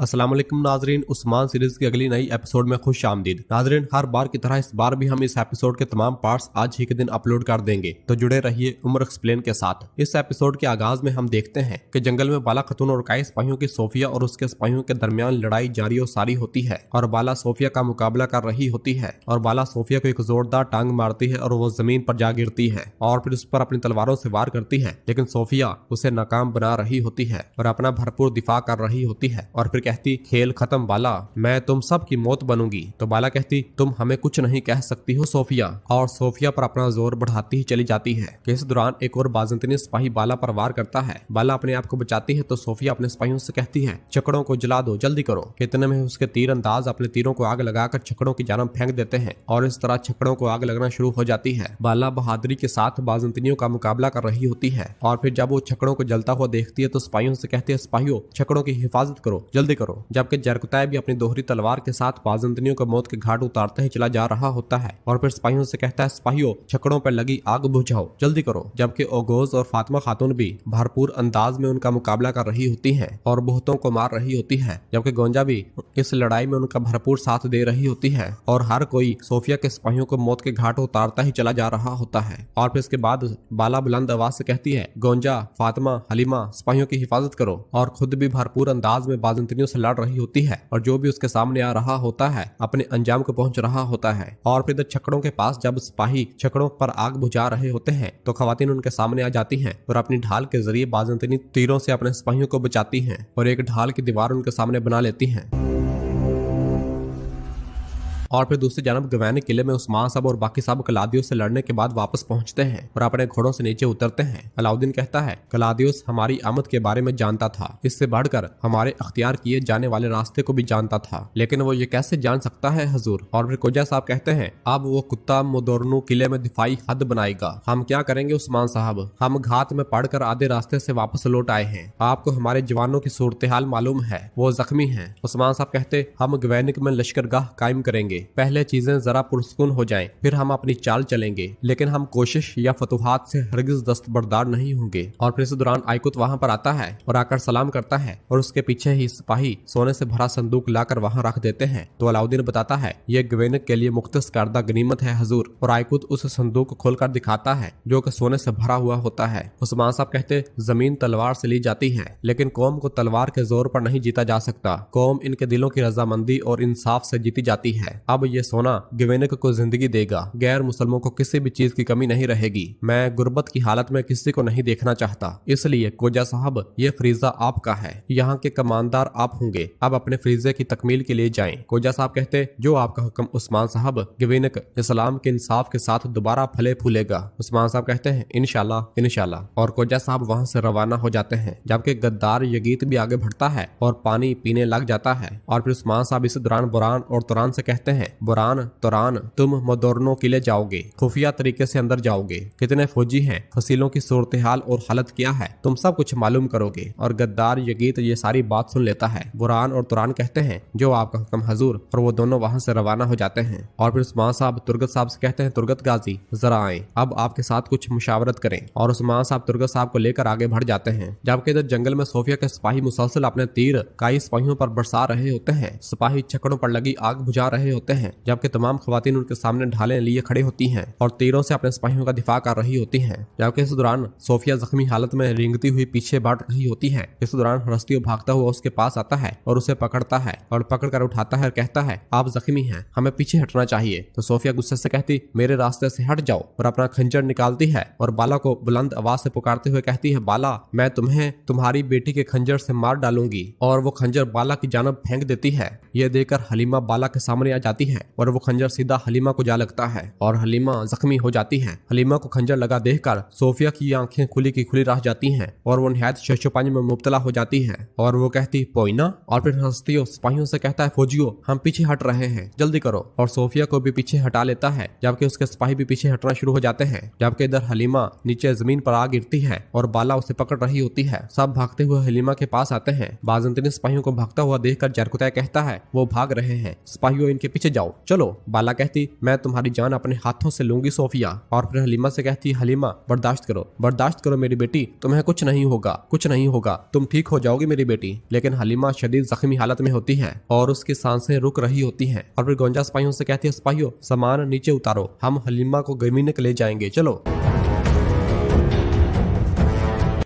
अस्सलाम वालेकुम नाजरीन, उस्मान सीरीज की अगली नई एपिसोड में खुश आमदीद। नाजरीन, हर बार की तरह इस बार भी हम इस एपिसोड के तमाम पार्ट्स आज ही के दिन अपलोड कर देंगे, तो जुड़े रहिए उमर एक्सप्लेन के साथ। इस एपिसोड के आगाज में हम देखते हैं कि जंगल में बाला खतून और काई सिपाहियों की सोफिया और उसके सिपाहियों के दरमियान लड़ाई जारी और सारी होती है और बाला सोफिया का मुकाबला कर रही होती है और बाला सोफिया को एक जोरदार टांग मारती है और वो जमीन पर जा गिरती है और फिर उस पर अपनी तलवारों से वार करती है, लेकिन सोफिया उसे नाकाम बना रही होती है और अपना भरपूर दिफा कर रही होती है और फिर कहती, खेल खत्म बाला, मैं तुम सब की मौत बनूंगी। तो बाला कहती, तुम हमें कुछ नहीं कह सकती हो सोफिया, और सोफिया पर अपना जोर बढ़ाती ही चली जाती है। इस दौरान एक और बाज़ंतीनी सिपाही बाला पर वार करता है। बाला अपने आप को बचाती है तो सोफिया अपने सिपाहियों से कहती है, छकड़ों को जला दो, जल्दी करो। इतने में उसके तीर अंदाज अपने तीरों को आग लगाकर छकड़ों की जानब फेंक देते हैं और इस तरह छकड़ों को आग लगना शुरू हो जाती है। बाला बहादुरी के साथ बाज़ंतीनियों का मुकाबला कर रही होती है और फिर जब वो छकड़ों को जलता हुआ देखती है तो सिपाहियों से कहती है, सिपाहियों छकड़ों की हिफाजत करो, जल्दी करो। जबकि जरकुताय भी अपनी दोहरी तलवार के साथ बाज़ंतीनियों को मौत के घाट उतारते ही चला जा रहा होता है और फिर सिपाहियों से कहता है, सिपाहियों छकड़ों पर लगी आग बुझाओ, जल्दी करो। जबकि ओगोज और फातिमा खातून भी भरपूर अंदाज में उनका मुकाबला कर रही होती है और बहुतों को मार रही होती है, जबकि गोंजा भी इस लड़ाई में उनका भरपूर साथ दे रही होती है और हर कोई सोफिया के सिपाहियों को मौत के घाट उतारता ही चला जा रहा होता है। और फिर इसके बाद बाला बुलंद आवाज से कहती है, गोंजा, फातिमा, हलीमा सिपाहियों की हिफाजत करो, और खुद भी भरपूर अंदाज में बाज़ंतीनियों से लड़ रही होती है और जो भी उसके सामने आ रहा होता है अपने अंजाम को पहुंच रहा होता है। और फिर छकड़ों के पास जब सिपाही छकड़ों पर आग बुझा रहे होते हैं तो खवातीन उनके सामने आ जाती हैं और अपनी ढाल के जरिए बाज़ंतीनी तीरों से अपने सिपाहियों को बचाती हैं और एक ढाल की दीवार उनके सामने बना लेती हैं। और फिर दूसरी जानब गवैनी किले में उस्मान साहब और बाकी साहब कलादियोस से लड़ने के बाद वापस पहुंचते हैं और अपने घोड़ों से नीचे उतरते हैं। अलाउद्दीन कहता है, कलादियोस हमारी आमद के बारे में जानता था, इससे बढ़कर हमारे अख्तियार किए जाने वाले रास्ते को भी जानता था, लेकिन वो ये कैसे जान सकता है हजूर। और फिर कोजा साहब कहते हैं, अब वो कुत्ता मोदोरनू किले में दिफाई हद बनाएगा, हम क्या करेंगे उस्मान साहब, हम घात में पड़कर आधे रास्ते से वापस लौट आए हैं, आपको हमारे जवानों की सूरत हाल मालूम है, वो जख्मी है। उस्मान साहब कहते, हम गवैनिक में लश्करगाह कायम करेंगे, पहले चीजें जरा पुरसुकून हो जाएं, फिर हम अपनी चाल चलेंगे, लेकिन हम कोशिश या फतुहात से हरगिज दस्तबरदार नहीं होंगे। और फिर इस दौरान आयकुत वहां पर आता है और आकर सलाम करता है और उसके पीछे ही सिपाही सोने से भरा संदूक लाकर वहां रख देते हैं। तो अलाउद्दीन बताता है, ये गवेनिक के लिए मुख्तस करदा गनीमत है हजूर, और आयकुत उस संदूक को खोलकर दिखाता है जो कि सोने से भरा हुआ होता है। उस्मान साहब कहते, जमीन तलवार से ली जाती है, लेकिन कौम को तलवार के जोर पर नहीं जीता जा सकता, कौम इनके दिलों की रजामंदी और इंसाफ से जीती जाती है। अब ये सोना गवेनिक को जिंदगी देगा, गैर मुसलमों को किसी भी चीज की कमी नहीं रहेगी, मैं गुर्बत की हालत में किसी को नहीं देखना चाहता, इसलिए कोजा साहब ये फरीजा आपका है, यहाँ के कमानदार आप होंगे, अब अपने फरीजे की तकमील के लिए जाएं। कोजा साहब कहते, जो आपका हुक्म उस्मान साहब, गवेनिक इस्लाम के इंसाफ के साथ दोबारा फले फूलेगा। उस्मान साहब कहते हैं, इंशाल्लाह इंशाल्लाह, और कोजा साहब वहाँ से रवाना हो जाते हैं, जबकि गद्दार यगीत भी आगे बढ़ता है और पानी पीने लग जाता है। और फिर उस्मान साहब इस दौरान बुरान और तुरान से कहते हैं, बुरान तुरान, तुम मोदोरनो किले जाओगे, खुफिया तरीके से अंदर जाओगे, कितने फौजी हैं, फसीलों की सूरत हाल और हालत क्या है, तुम सब कुछ मालूम करोगे। और गद्दार यगीत ये सारी बात सुन लेता है। बुरान और तुरान कहते हैं, जो आपका हुक्म हजूर, और वो दोनों वहां से रवाना हो जाते हैं। और फिर उस्मान साहब तुर्गत साहब से कहते हैं, तुर्गत गाजी जरा आए, अब आपके साथ कुछ मुशावरत करें। और उस्मान साहब तुर्गत साहब को लेकर आगे बढ़ जाते हैं, जबकि इधर जंगल में सोफिया के सिपाही मुसलसल अपने तीर काई सिपाहियों पर बरसा रहे होते हैं। सिपाही छकड़ों पर लगी आग बुझा रहे होते हैं, जबकि तमाम खवातीन उनके सामने ढाले लिए खड़ी होती हैं और तीरों से अपने सिपाहियों का दिफा कर रही होती हैं। जबकि इस दौरान सोफिया जख्मी हालत में रेंगती हुई पीछे बढ़ रही होती है। इस दौरान रस्तियों भागता हुआ उसके पास आता है और उसे पकड़ता है और पकड़कर उठाता है और कहता है, आप जख्मी हैं, हमें पीछे हटना चाहिए। तो सोफिया गुस्से से कहती, मेरे रास्ते से हट जाओ, और अपना खंजर निकालती है और बाला को बुलंद आवाज से पुकारते हुए कहती है, बाला, मैं तुम्हें तुम्हारी बेटी के खंजर से मार डालूंगी। और वो खंजर बाला की जानब फेंक देती है। ये देखकर हलीमा बाला के सामने आ जाती है और वो खंजर सीधा हलीमा को जा लगता है और हलीमा जख्मी हो जाती है। हलीमा को खंजर लगा देखकर सोफिया की आंखें खुली की खुली रह जाती हैं और वो निहायत शशोपानी में मुब्तला हो जाती है और वो कहती, पोइना। और फिर हंसती और सिपाहियों से कहता है, फौजियों हम पीछे हट रहे हैं, जल्दी करो। और सोफिया को भी पीछे हटा लेता है, जबकि उसके सिपाही भी पीछे हटना शुरू हो जाते हैं। जबकि इधर हलीमा नीचे जमीन पर आ गिरती है और बाला उसे पकड़ रही होती है। सब भागते हुए हलीमा के पास आते हैं। बाज़ंतीनी सिपाहियों को भागता हुआ देखकर जरकुतै कहता है, वो भाग रहे हैं, सिपाहियों इनके पीछे जाओ, चलो। बाला कहती मैं तुम्हारी जान अपने हाथों से लूंगी सोफिया। और फिर हलीमा से कहती हलीमा बर्दाश्त करो मेरी बेटी, तुम्हें कुछ नहीं होगा, तुम ठीक हो जाओगी मेरी बेटी। लेकिन हलीमा शदीद जख्मी हालत में होती है और उसकी सांसें रुक रही होती हैं। और फिर गोंजा सिपाहियों से कहती है सिपाहियों सामान नीचे उतारो, हम हलीमा को गमीने के ले जाएंगे, चलो।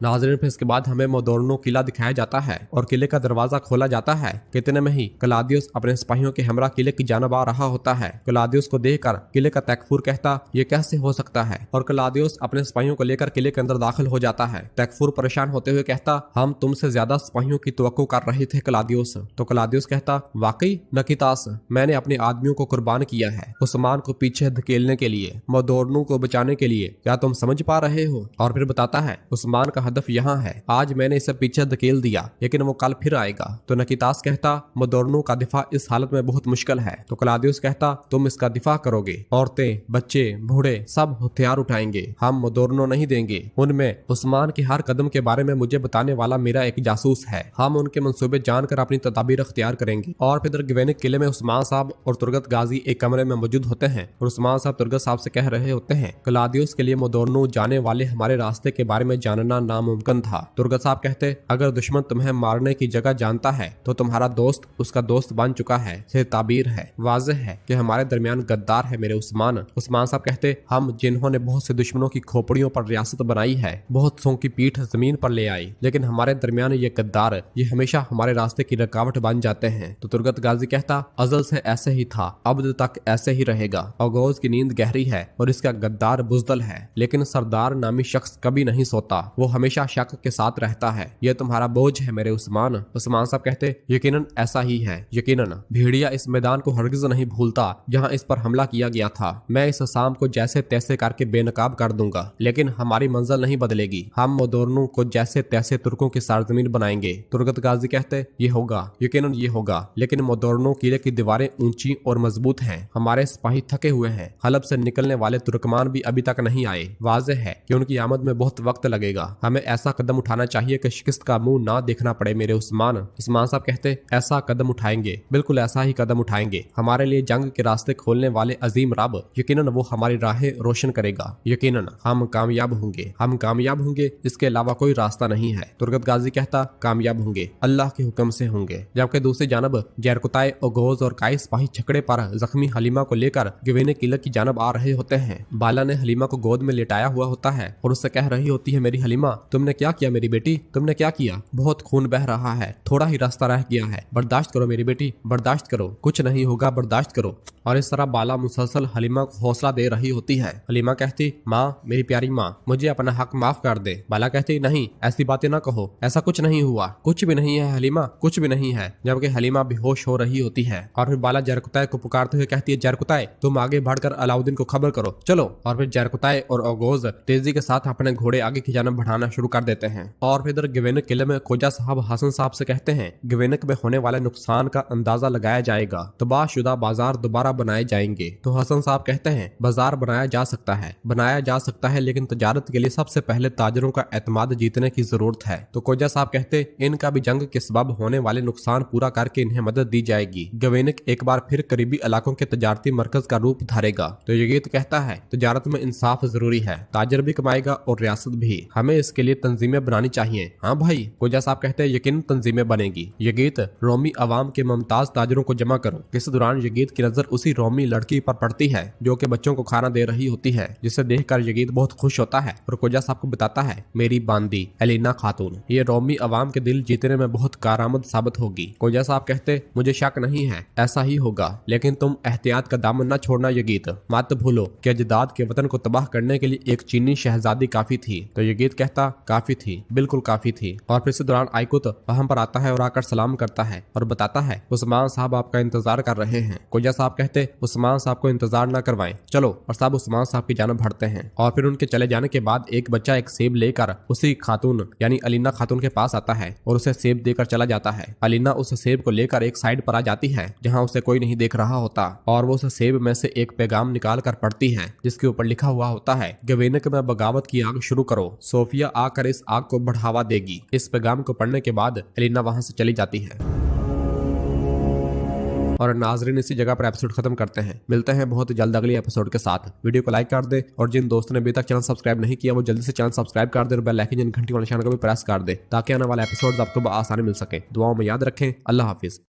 नाज़रीन फिर इसके बाद हमें मोदोर्नो किला दिखाया जाता है और किले का दरवाजा खोला जाता है। कितने में ही क्लाउदियस अपने सिपाहियों के हमरा किले की जानब आ रहा होता है। क्लाउदियस को देखकर किले का तैकफूर कहता ये कैसे हो सकता है, और क्लाउदियस अपने सिपाहियों को लेकर किले के अंदर दाखिल हो जाता है। तैकफूर परेशान होते हुए कहता हम तुमसे ज्यादा सिपाहियों की तवक्को कर रहे थे क्लाउदियस। तो क्लाउदियस कहता वाकई नकितास, मैंने अपने आदमियों को कुर्बान किया है उस्मान को पीछे धकेलने के लिए, मोदोर्नो को बचाने के लिए, क्या तुम समझ पा रहे हो। और फिर बताता है उस्मान का हदफ यहाँ है, आज मैंने इसे पीछे धकेल दिया लेकिन वो कल फिर आएगा। तो नकितास कहता मोदोर्नो का दिफा इस हालत में बहुत मुश्किल है। तो क्लाउदियस कहता तुम इसका दिफा करोगे, औरतें बच्चे बूढ़े सब हथियार उठाएंगे, हम मोदोर्नो नहीं देंगे। उनमें उस्मान के हर कदम के बारे में मुझे बताने वाला मेरा एक जासूस है, हम उनके मंसूबे जानकर अपनी तदाबीर अख्तियार करेंगे। और फिर गिवेनिक किले में उस्मान साहब और तुर्गत गाजी एक कमरे में मौजूद होते हैं और उस्मान साहब तुर्गत साहब से कह रहे होते हैं क्लाउदियस के लिए मोदोर्नो जाने वाले हमारे रास्ते के बारे में जानना नामुमकिन था। तुर्गत साहब कहते अगर दुश्मन तुम्हें मारने की जगह जानता है तो तुम्हारा दोस्त उसका दोस्त बन चुका है। ये ताबीर है, वाज़ेह है कि हमारे दरमियान गद्दार है मेरे उस्मान। उस्मान साहब कहते हम जिन्होंने बहुत से दुश्मनों की खोपड़ियों पर रियासत बनाई है, बहुत सौ की पीठ जमीन पर ले आई, लेकिन हमारे दरमियान ये गद्दार ये हमेशा हमारे रास्ते की रुकावट बन जाते हैं। तो तुर्गत गाजी कहता अजल से ऐसे ही था, अब तक ऐसे ही रहेगा। अगोज की नींद गहरी है और इसका गद्दार बुजदल है, लेकिन सरदार नामी शख्स कभी नहीं सोता, वो हमेशा शक के साथ रहता है। ये तुम्हारा बोझ है मेरे उस्मान। उस्मान साहब कहते यकीनन ऐसा ही है, यकीनन। भेड़िया इस मैदान को हरगिज नहीं भूलता जहां इस पर हमला किया गया था। मैं इस शाम को जैसे तैसे करके बेनकाब कर दूंगा, लेकिन हमारी मंजिल नहीं बदलेगी। हम मोदोर्नो को जैसे तैसे तुर्कों की सरजमीन बनाएंगे। तुर्गत गाजी कहते ये होगा, यकीनन ये होगा, लेकिन मोदोर्नो किले की दीवारें ऊंची और मजबूत हैं, हमारे सिपाही थके हुए हैं, हलब से निकलने वाले तुर्कमान भी अभी तक नहीं आए, वाज़ेह है कि उनकी आमद में बहुत वक्त लगेगा। हमें ऐसा कदम उठाना चाहिए कि शिकस्त का मुंह ना देखना पड़े मेरे उस्मान। उस्मान साहब कहते ऐसा कदम उठाएंगे, बिल्कुल ऐसा ही कदम उठाएंगे। हमारे लिए जंग के रास्ते खोलने वाले अजीम रब यकीनन वो हमारी राहें रोशन करेगा, यकीनन हम कामयाब होंगे, इसके अलावा कोई रास्ता नहीं है। तुर्गत गाजी कहता कामयाब होंगे, अल्लाह के हुक्म से होंगे। जबकि दूसरी जानब जरकुताए, ओगोज और काई सिपाही छकड़े पर जख्मी हलीमा को लेकर गिवेने किले की जानब आ रहे होते हैं। बाला ने हलीमा को गोद में लेटाया हुआ होता है और उससे कह रही होती है मेरी हलीमा तुमने क्या किया मेरी बेटी, तुमने क्या किया, बहुत खून बह रहा है, थोड़ा ही रास्ता रह गया है, बर्दाश्त करो मेरी बेटी, बर्दाश्त करो, कुछ नहीं होगा, बर्दाश्त करो। और इस तरह बाला मुसलसल हलीमा को हौसला दे रही होती है। हलीमा कहती माँ, मेरी प्यारी माँ, मुझे अपना हक माफ कर दे। बाला कहती नहीं, ऐसी बातें ना कहो, ऐसा कुछ नहीं हुआ, कुछ भी नहीं है हलीमा, कुछ भी नहीं है। जबकि हलीमा बेहोश हो रही होती है और फिर बाला जरकुताए को पुकारते हुए कहती है जरकुताए तुम आगे बढ़कर अलाउद्दीन को खबर करो, चलो। और फिर जरकुताए और ओगोज तेजी के साथ अपने घोड़े आगे की जानब बढ़ाना शुरू कर देते हैं। और फिर इधर गिवेनिक किले में खोजा साहब हसन साहब से कहते हैं गिवेनिक में होने वाले नुकसान का अंदाजा लगाया जाएगा, तबाहशुदा बाजार दोबारा बनाए जाएंगे। तो हसन साहब कहते हैं बाजार बनाया जा सकता है, लेकिन तजारत के लिए सबसे पहले ताजरों का एतमाद जीतने की जरूरत है। तो खोजा साहब कहते इनका भी जंग के सबब होने वाले नुकसान पूरा करके इन्हें मदद दी जाएगी। गिवेनिक एक बार फिर करीबी इलाकों के तजारती मरकज का रूप धारेगा। तो यगीत कहता है तजारत में इंसाफ जरूरी है, ताजर भी कमाएगा और रियासत भी, हमें इसके लिए तंजीमें बनानी चाहिए। हाँ भाई, खोजा साहब कहते हैं यकीन तंजीमें बनेगी। यगीत रोमी अवाम के मुमताज ताजरों को जमा करो। इस दौरान यगीत की नजर उसी रोमी लड़की पर पड़ती है जो कि बच्चों को खाना दे रही होती है, जिसे देखकर यगीत बहुत खुश होता है और खोजा साहब को बताता है मेरी बांदी एलिना खातून, ये रोमी अवाम के दिल जीतने में बहुत कारआमद साबित होगी। खोजा साहब कहते मुझे शक नहीं है ऐसा ही होगा, लेकिन तुम एहतियात का दामन न छोड़ना यगीत, मत भूलो कि अजदाद के वतन को तबाह करने के लिए एक चीनी शहजादी काफी थी। तो यगीत कहता काफी थी, बिल्कुल काफी थी। और फिर इस दौरान आइकुत वहां पर आता है और आकर सलाम करता है और बताता है उस्मान साहब आपका इंतजार कर रहे हैं। खोजा साहब कहते उस्मान साहब को इंतजार न करवाएं, चलो। और साहब उस्मान साहब की जानब बढ़ते हैं और फिर उनके चले जाने के बाद एक बच्चा एक सेब लेकर उसी खातून यानी अलीना खातून के पास आता है और उसे सेब देकर चला जाता है। अलीना उस सेब को लेकर एक साइड पर आ जाती है जहाँ उसे कोई नहीं देख रहा होता और वो उस सेब में से एक पैगाम निकाल कर पढ़ती है जिसके ऊपर लिखा हुआ होता है गिवेनिक में बगावत की आग शुरू करो, सोफिया आकर इस आग को बढ़ावा देगी। इस पैगाम को पढ़ने के बाद एलिना वहां से चली जाती है। और नाजरीन इसी जगह पर एपिसोड खत्म करते हैं। मिलते हैं बहुत जल्द अगली एपिसोड के साथ। वीडियो को लाइक कर दे और जिन दोस्तों ने अभी तक चैनल सब्सक्राइब नहीं किया वो जल्दी से चैनल सब्सक्राइब कर दे और बेल आइकन घंटी वाले निशान को भी प्रेस कर दे ताकि आने वाले एपिसोड्स आपको आसानी मिल सके। दुआओं में याद रखें। अल्लाह हाफिज।